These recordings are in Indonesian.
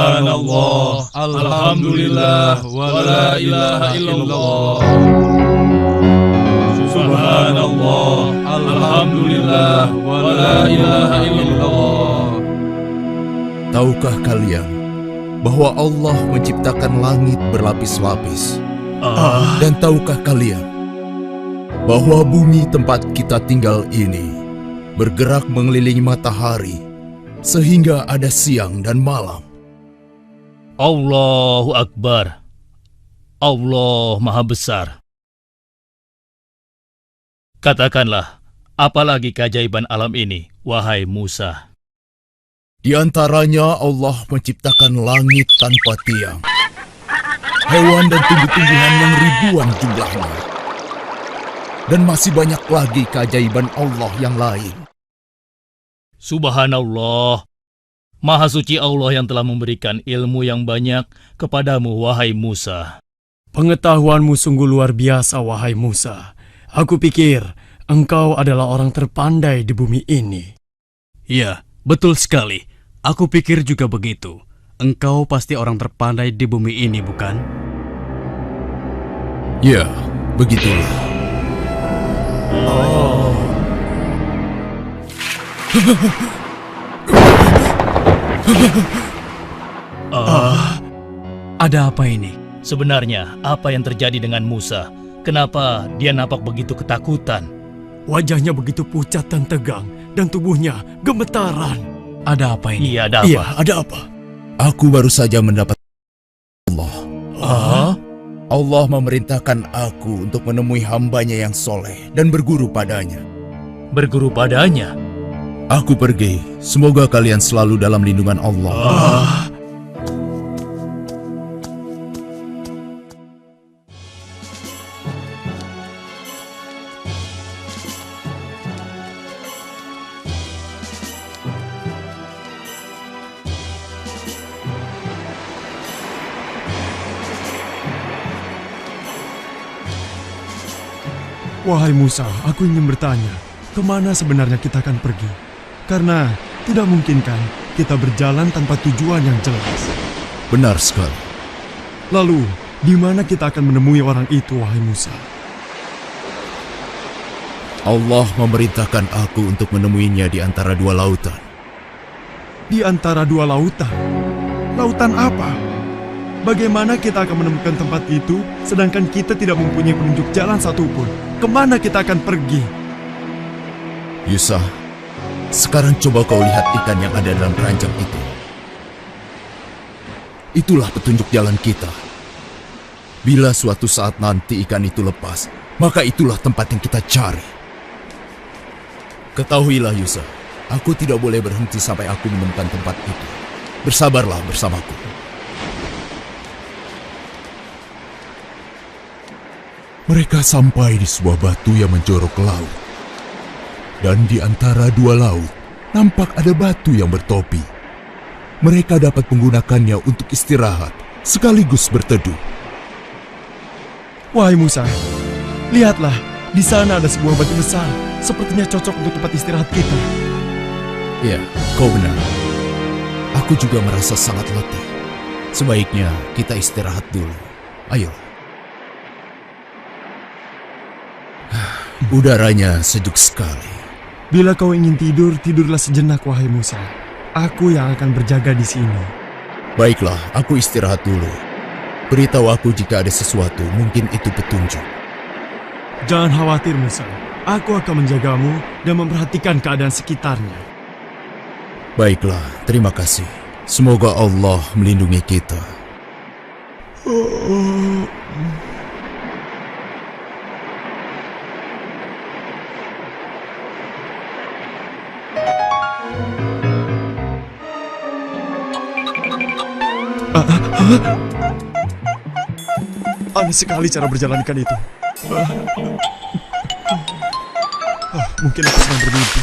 Subhanallah, alhamdulillah, wa la ilaha illallah. Subhanallah, alhamdulillah, wa la ilaha illallah. Tahukah kalian bahwa Allah menciptakan langit berlapis-lapis? Dan tahukah kalian bahwa bumi tempat kita tinggal ini bergerak mengelilingi matahari sehingga ada siang dan malam? Allahu Akbar. Allah Maha Besar. Katakanlah, apalagi keajaiban alam ini, wahai Musa? Di antaranya Allah menciptakan langit tanpa tiang, hewan dan tumbuh-tumbuhan yang ribuan jumlahnya, dan masih banyak lagi keajaiban Allah yang lain. Subhanallah, Maha Suci Allah yang telah memberikan ilmu yang banyak kepadamu, wahai Musa. Pengetahuanmu sungguh luar biasa, wahai Musa. Aku pikir engkau adalah orang terpandai di bumi ini. Ya, betul sekali. Aku pikir juga begitu. Engkau pasti orang terpandai di bumi ini, bukan? Ya, begitulah. Ada apa ini? Sebenarnya, apa yang terjadi dengan Musa? Kenapa dia nampak begitu ketakutan? Wajahnya begitu pucat dan tegang, dan tubuhnya gemetaran. Ada apa ini? Iya, ada apa? Iya, ada apa? Aku baru saja mendapat Allah. Ah? Allah memerintahkan aku untuk menemui hambanya yang soleh dan berguru padanya. Berguru padanya? Aku pergi. Semoga kalian selalu dalam lindungan Allah. Wahai Musa, aku ingin bertanya, kemana sebenarnya kita akan pergi? Karena tidak mungkin kan kita berjalan tanpa tujuan yang jelas. Benar sekali. Lalu, di mana kita akan menemui orang itu, wahai Musa? Allah memerintahkan aku untuk menemuinya di antara dua lautan. Di antara dua lautan? Lautan apa? Bagaimana kita akan menemukan tempat itu, sedangkan kita tidak mempunyai penunjuk jalan satupun? Kemana kita akan pergi? Yusa, sekarang coba kau lihat ikan yang ada dalam keranjang itu. Itulah petunjuk jalan kita. Bila suatu saat nanti ikan itu lepas, maka itulah tempat yang kita cari. Ketahuilah Yusa, aku tidak boleh berhenti sampai aku menemukan tempat itu. Bersabarlah bersamaku. Mereka sampai di sebuah batu yang menjorok ke laut. Dan di antara dua laut, nampak ada batu yang bertopi. Mereka dapat menggunakannya untuk istirahat, sekaligus berteduh. Wahai Musa, lihatlah, di sana ada sebuah batu besar. Sepertinya cocok untuk tempat istirahat kita. Ya, kau benar. Aku juga merasa sangat letih. Sebaiknya kita istirahat dulu. Ayo. Udaranya sejuk sekali. Bila kau ingin tidur, tidurlah sejenak, wahai Musa. Aku yang akan berjaga di sini. Baiklah, aku istirahat dulu. Beritahu aku jika ada sesuatu, mungkin itu petunjuk. Jangan khawatir, Musa. Aku akan menjagamu dan memperhatikan keadaan sekitarnya. Baiklah, terima kasih. Semoga Allah melindungi kita. Aneh sekali cara berjalan ikan itu. Mungkin aku sedang bermimpi.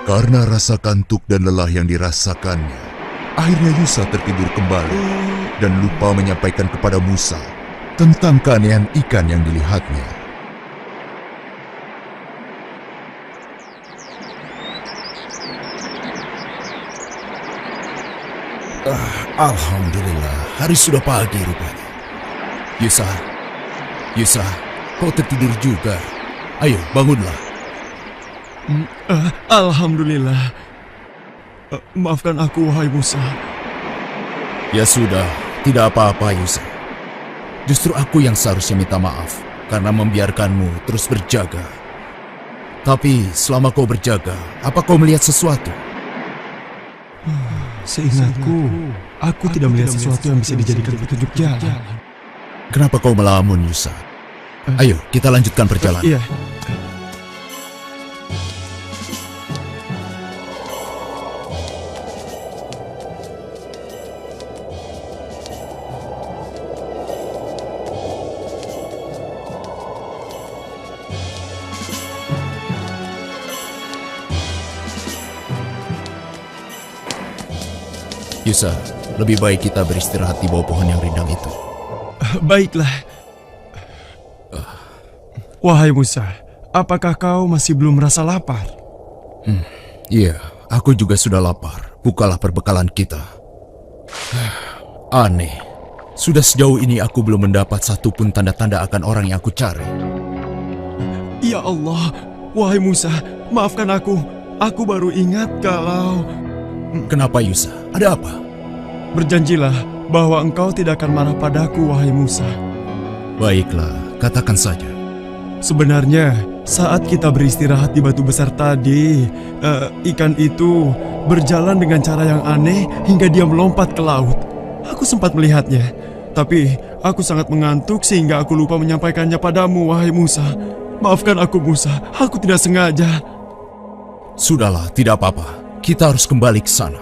Karena rasa kantuk dan lelah yang dirasakannya, akhirnya Yusa tertidur kembali dan lupa menyampaikan kepada Musa tentang keanehan ikan yang dilihatnya. Alhamdulillah, hari sudah pagi rupanya. Yusa, kau tertidur juga. Ayo, bangunlah. Alhamdulillah. Maafkan aku, wahai Musa. Ya sudah, tidak apa-apa Yusa. Justru aku yang seharusnya minta maaf karena membiarkanmu terus berjaga. Tapi selama kau berjaga, apa kau melihat sesuatu? Seingatku, aku tidak melihat sesuatu yang bisa dijadikan petunjuk jalan. Kenapa kau melamun, Yusa? Ayo, kita lanjutkan perjalanan. Iya. Yusa, lebih baik kita beristirahat di bawah pohon yang rindang itu. Baiklah. Wahai Musa, apakah kau masih belum merasa lapar? Iya, aku juga sudah lapar. Bukalah perbekalan kita. Aneh, sudah sejauh ini aku belum mendapat satupun tanda-tanda akan orang yang aku cari. Ya Allah, wahai Musa, maafkan aku. Aku baru ingat kalau... Kenapa Yusa? Ada apa? Berjanjilah bahwa engkau tidak akan marah padaku, wahai Musa. Baiklah, katakan saja. Sebenarnya, saat kita beristirahat di batu besar tadi, ikan itu berjalan dengan cara yang aneh hingga dia melompat ke laut. Aku sempat melihatnya, tapi aku sangat mengantuk sehingga aku lupa menyampaikannya padamu, wahai Musa. Maafkan aku, Musa. Aku tidak sengaja. Sudahlah, tidak apa-apa. Kita harus kembali ke sana.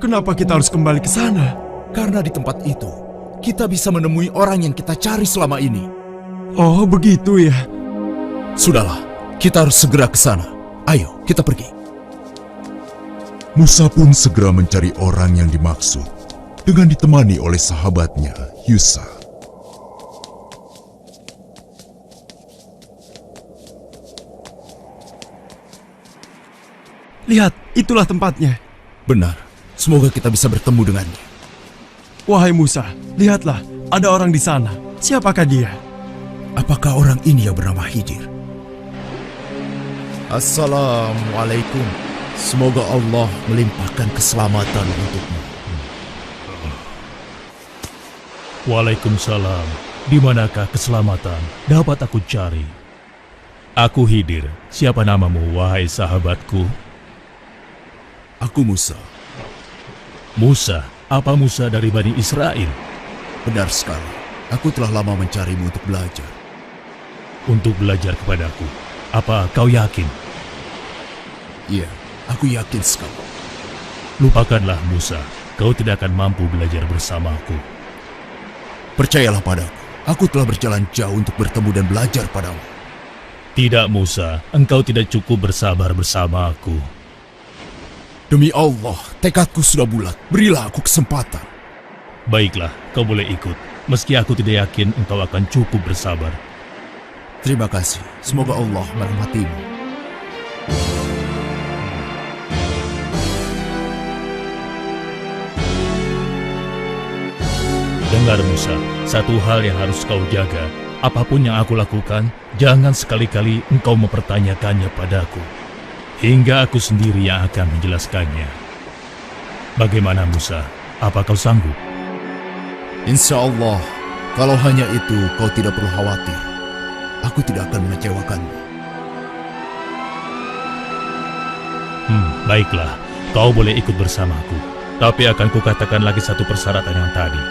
Kenapa kita harus kembali ke sana? Karena di tempat itu, kita bisa menemui orang yang kita cari selama ini. Oh, begitu ya. Sudahlah, kita harus segera ke sana. Ayo, kita pergi. Musa pun segera mencari orang yang dimaksud dengan ditemani oleh sahabatnya, Yusa. Lihat, itulah tempatnya. Benar, semoga kita bisa bertemu dengannya. Wahai Musa, lihatlah, ada orang di sana. Siapakah dia? Apakah orang ini yang bernama Khidir? Assalamualaikum. Semoga Allah melimpahkan keselamatan untukmu. Waalaikumsalam. Di manakah keselamatan dapat aku cari? Aku Khidir. Siapa namamu, wahai sahabatku? Aku Musa. Musa? Apa Musa dari Bani Israel? Benar sekali. Aku telah lama mencarimu untuk belajar. Untuk belajar kepadaku. Apa kau yakin? Iya, aku yakin sekali. Lupakanlah Musa. Kau tidak akan mampu belajar bersamaku. Percayalah padaku. Aku telah berjalan jauh untuk bertemu dan belajar padamu. Tidak Musa, engkau tidak cukup bersabar bersamaku. Demi Allah, tekadku sudah bulat. Berilah aku kesempatan. Baiklah, kau boleh ikut. Meski aku tidak yakin engkau akan cukup bersabar. Terima kasih. Semoga Allah merahmatimu. Dengar Musa, satu hal yang harus kau jaga. Apapun yang aku lakukan, jangan sekali-kali engkau mempertanyakannya padaku. Hingga aku sendiri yang akan menjelaskannya. Bagaimana Musa? Apa kau sanggup? Insya Allah, kalau hanya itu kau tidak perlu khawatir. Aku tidak akan mengecewakanmu. Baiklah, kau boleh ikut bersamaku. Tapi akan kukatakan lagi satu persyaratan yang tadi.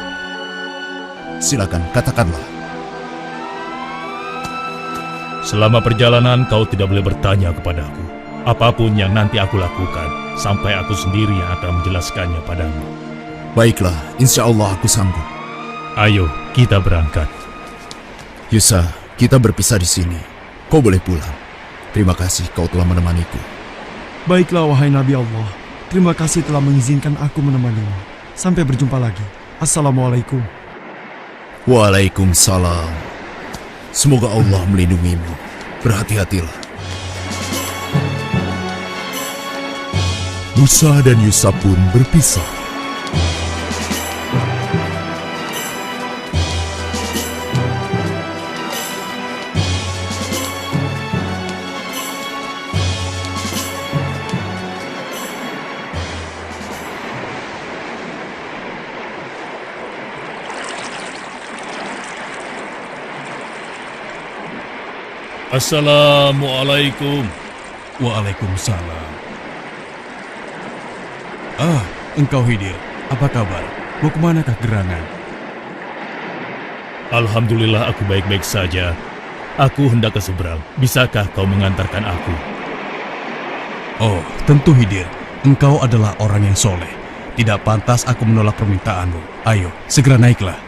Silakan, katakanlah. Selama perjalanan kau tidak boleh bertanya kepadaku. Apapun yang nanti aku lakukan, sampai aku sendiri yang akan menjelaskannya padamu. Baiklah, insya Allah aku sanggup. Ayo, kita berangkat. Yusa, kita berpisah di sini. Kau boleh pulang. Terima kasih kau telah menemaniku. Baiklah, wahai Nabi Allah. Terima kasih telah mengizinkan aku menemanimu. Sampai berjumpa lagi. Assalamualaikum. Waalaikumsalam. Semoga Allah melindungimu. Berhati-hatilah. Musa dan Yusa pun berpisah. Assalamualaikum. Waalaikumsalam. Engkau Khidir, apa kabar? Mau kemanakah gerangan? Alhamdulillah aku baik-baik saja. Aku hendak ke seberang. Bisakah kau mengantarkan aku? Oh, tentu Khidir. Engkau adalah orang yang soleh. Tidak pantas aku menolak permintaanmu. Ayo, segera naiklah.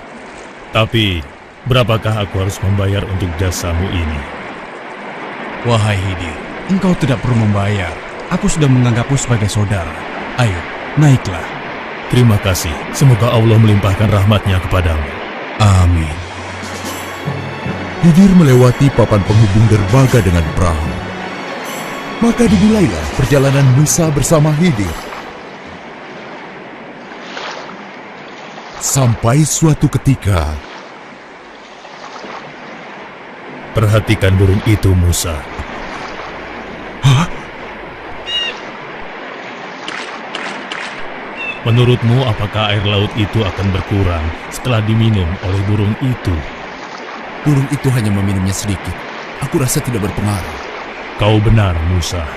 Tapi, berapakah aku harus membayar untuk jasamu ini? Wahai Khidir, engkau tidak perlu membayar. Aku sudah menganggapmu sebagai saudara. Ayo, naiklah. Terima kasih. Semoga Allah melimpahkan rahmatnya kepadamu. Amin. Khidir melewati papan penghubung derbaga dengan perahu. Maka dimulailah perjalanan Musa bersama Khidir. Sampai suatu ketika, Perhatikan burung itu, Musa. Menurutmu, apakah air laut itu akan berkurang setelah diminum oleh burung itu? Burung itu hanya meminumnya sedikit. Aku rasa tidak berpengaruh. Kau benar, Musa.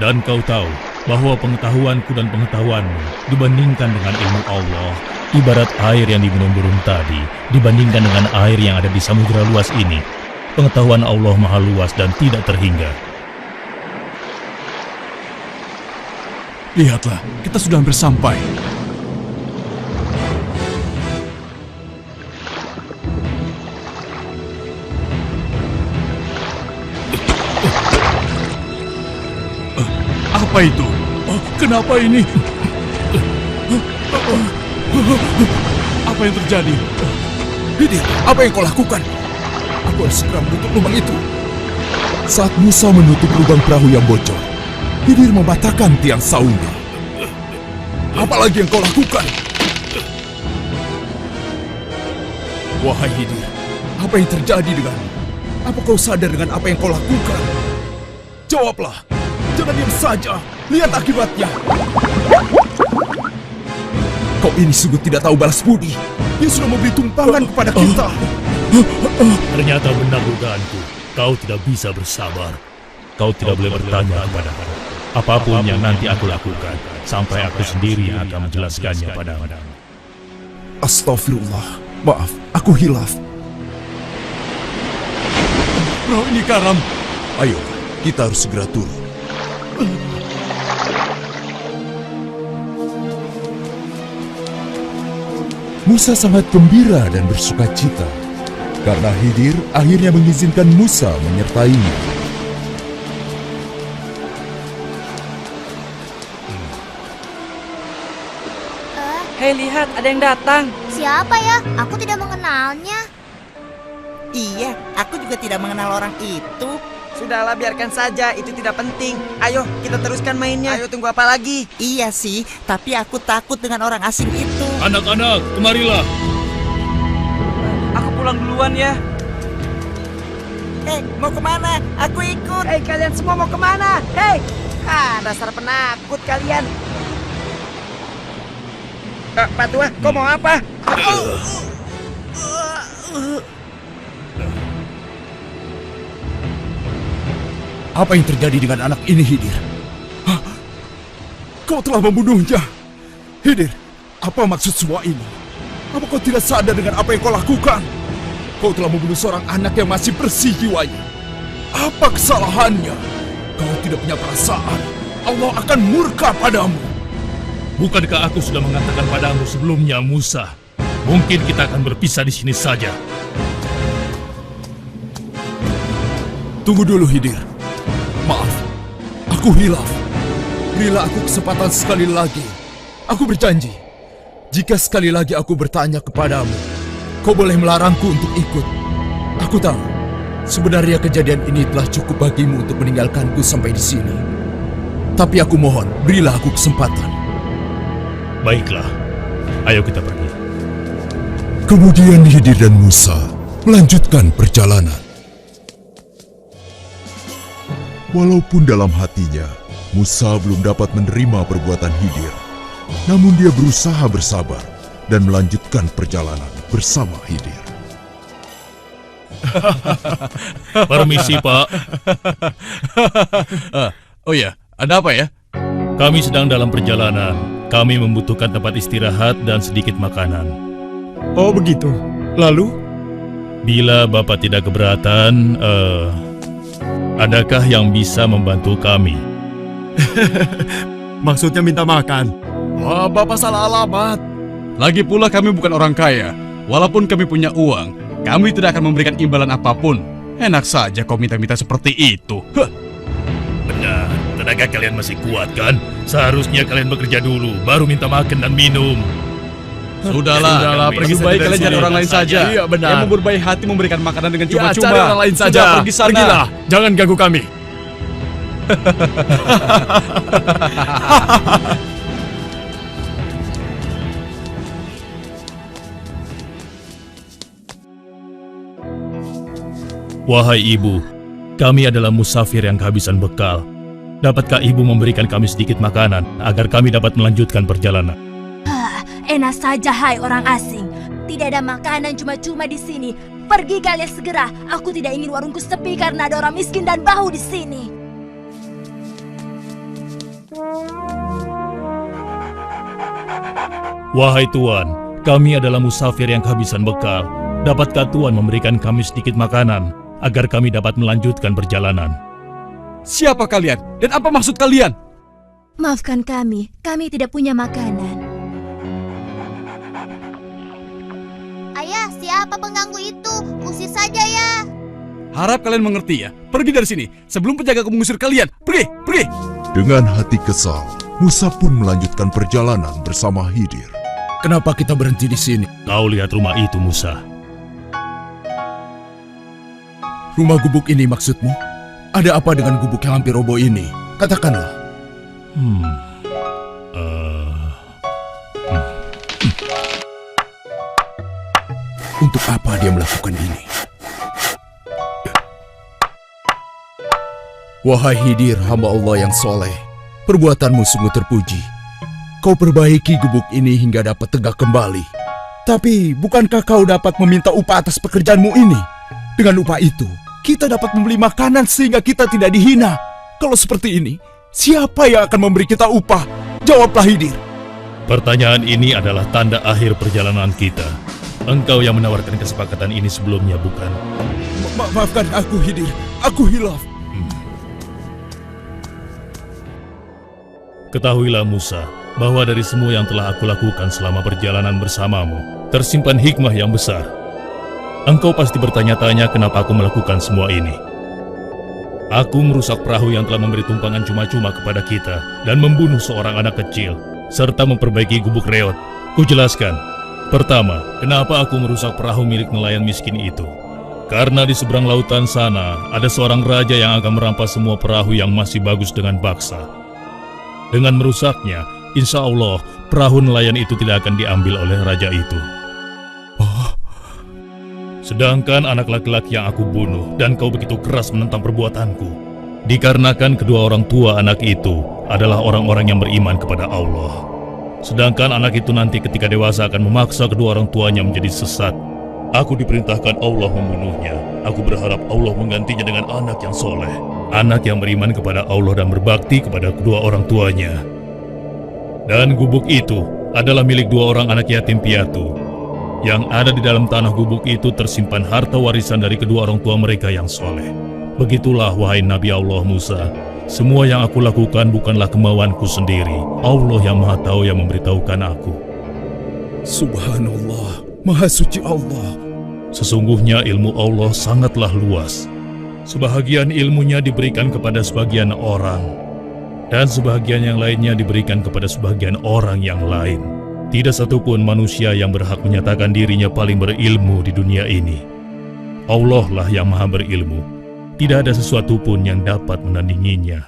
Dan kau tahu bahwa pengetahuanku dan pengetahuanmu dibandingkan dengan ilmu Allah, ibarat air yang diminum burung tadi dibandingkan dengan air yang ada di samudera luas ini. Pengetahuan Allah maha luas dan tidak terhingga. Lihatlah, kita sudah hampir sampai. Apa itu? Kenapa ini? Apa yang terjadi? Khidir, apa yang kau lakukan? Aku harus segera menutup lubang itu. saat Musa menutup lubang perahu yang bocor, Khidir mematahkan tiang saungnya. Apalagi yang kau lakukan? Wahai Khidir, apa yang terjadi denganmu? Apa kau sadar dengan apa yang kau lakukan? Jawablah, jangan diam saja. Lihat akibatnya. Kau ini sungguh tidak tahu balas budi. Dia sudah memberi tumpangan kepada kita. Ternyata benar dugaanku. Kau tidak bisa bersabar. Kau tidak boleh bertanya kepadaku. Apapun yang nanti aku lakukan, sampai aku sendiri yang akan menjelaskannya padamu. Astagfirullah. Maaf, aku hilaf. Perahu ini karam. Ayo, kita harus segera turun. Musa sangat gembira dan bersuka cita karena Khidir akhirnya mengizinkan Musa menyertainya. Hei, lihat, ada yang datang. Siapa ya? Aku tidak mengenalnya. Iya, aku juga tidak mengenal orang itu. Sudahlah, biarkan saja, itu tidak penting. Ayo, kita teruskan mainnya. Ayo, tunggu apa lagi? Iya sih, tapi aku takut dengan orang asing itu. Anak-anak, kemarilah. Aku pulang duluan ya. Hei, mau kemana? Aku ikut. Hei, kalian semua mau kemana? Hei! Dasar penakut kalian. Pak Tua, kau mau apa? Apa yang terjadi dengan anak ini, Khidir? Hah? Kau telah membunuhnya. Khidir, apa maksud semua ini? Apa kau tidak sadar dengan apa yang kau lakukan? Kau telah membunuh seorang anak yang masih bersih jiwanya. Apa kesalahannya? Kau tidak punya perasaan. Allah akan murka padamu. Bukankah aku sudah mengatakan padamu sebelumnya, Musa? Mungkin kita akan berpisah di sini saja. Tunggu dulu, Khidir. Maaf, aku hilaf. Berilah aku kesempatan sekali lagi. Aku berjanji, jika sekali lagi aku bertanya kepadamu, kau boleh melarangku untuk ikut. Aku tahu, sebenarnya kejadian ini telah cukup bagimu untuk meninggalkanku sampai di sini. Tapi aku mohon, berilah aku kesempatan. Baiklah, ayo kita pergi. Kemudian Khidir dan Musa melanjutkan perjalanan. Walaupun dalam hatinya, Musa belum dapat menerima perbuatan Khidir, namun dia berusaha bersabar dan melanjutkan perjalanan bersama Khidir. Permisi, Pak. Oh ya, ada apa ya? Kami sedang dalam perjalanan. Kami membutuhkan tempat istirahat dan sedikit makanan. Oh begitu. Lalu? Bila Bapak tidak keberatan, adakah yang bisa membantu kami? Maksudnya minta makan. Wah, Bapak salah alamat. Lagi pula kami bukan orang kaya. Walaupun kami punya uang, kami tidak akan memberikan imbalan apapun. Enak saja kau minta-minta seperti itu. Benar, tenaga kalian masih kuat kan? Seharusnya kalian bekerja dulu, baru minta makan dan minum. Sudahlah, pergi lebih saja baik dari kalian sini. cari orang lain saja. Iya, benar. Yang berbaik hati memberikan makanan dengan Ya, cuma-cuma. cari orang lain saja. Sudah, pergi sana. Pergilah, jangan ganggu kami. Wahai ibu, kami adalah musafir yang kehabisan bekal. Dapatkah ibu memberikan kami sedikit makanan agar kami dapat melanjutkan perjalanan? Enak saja hai orang asing. Tidak ada makanan cuma-cuma di sini. Pergi kalian segera. Aku tidak ingin warungku sepi karena ada orang miskin dan bau di sini. Wahai Tuan, kami adalah musafir yang kehabisan bekal. Dapatkah Tuan memberikan kami sedikit makanan agar kami dapat melanjutkan perjalanan? Siapa kalian? Dan apa maksud kalian? Maafkan kami tidak punya makanan. Ayah, siapa pengganggu itu? Usir saja ya. Harap kalian mengerti ya. Pergi dari sini sebelum penjagaku mengusir kalian. Pergi, pergi. Dengan hati kesal, Musa pun melanjutkan perjalanan bersama Khidir. Kenapa kita berhenti di sini? Kau lihat rumah itu, Musa. Rumah gubuk ini maksudmu? Ada apa dengan gubuk yang hampir roboh ini? Katakanlah. Untuk apa dia melakukan ini? Wahai Khidir, hamba Allah yang soleh, perbuatanmu sungguh terpuji. Kau perbaiki gubuk ini hingga dapat tegak kembali. Tapi, bukankah kau dapat meminta upah atas pekerjaanmu ini? Dengan upah itu, kita dapat membeli makanan sehingga kita tidak dihina. Kalau seperti ini, siapa yang akan memberi kita upah? Jawablah Khidir. Pertanyaan ini adalah tanda akhir perjalanan kita. Engkau yang menawarkan kesepakatan ini sebelumnya, bukan? Maafkan aku, Khidir. Aku hilaf. Ketahuilah Musa, bahwa dari semua yang telah aku lakukan selama perjalanan bersamamu, tersimpan hikmah yang besar. Engkau pasti bertanya-tanya kenapa aku melakukan semua ini. Aku merusak perahu yang telah memberi tumpangan cuma-cuma kepada kita dan membunuh seorang anak kecil, serta memperbaiki gubuk reot. Kujelaskan. Pertama, kenapa aku merusak perahu milik nelayan miskin itu? Karena di seberang lautan sana, ada seorang raja yang akan merampas semua perahu yang masih bagus dengan paksa. Dengan merusaknya, insya Allah, perahu nelayan itu tidak akan diambil oleh raja itu. Sedangkan anak laki-laki yang aku bunuh dan kau begitu keras menentang perbuatanku, dikarenakan kedua orang tua anak itu adalah orang-orang yang beriman kepada Allah. Sedangkan anak itu nanti ketika dewasa akan memaksa kedua orang tuanya menjadi sesat. Aku diperintahkan Allah membunuhnya. Aku berharap Allah menggantinya dengan anak yang soleh, anak yang beriman kepada Allah dan berbakti kepada kedua orang tuanya. Dan gubuk itu adalah milik dua orang anak yatim piatu. Yang ada di dalam tanah gubuk itu tersimpan harta warisan dari kedua orang tua mereka yang soleh. Begitulah wahai Nabi Allah Musa, semua yang aku lakukan bukanlah kemauanku sendiri. Allah yang Maha Tahu yang memberitahukan aku. Subhanallah, Maha Suci Allah. Sesungguhnya ilmu Allah sangatlah luas. Sebahagian ilmunya diberikan kepada sebagian orang, dan sebahagian yang lainnya diberikan kepada sebagian orang yang lain. Tidak satupun manusia yang berhak menyatakan dirinya paling berilmu di dunia ini. Allah lah yang maha berilmu. Tidak ada sesuatu pun yang dapat menandinginya.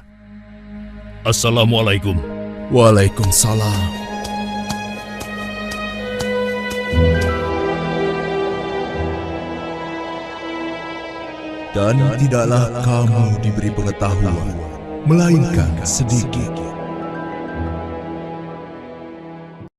Assalamualaikum. Waalaikumsalam. Dan tidaklah kamu diberi pengetahuan, melainkan sedikit.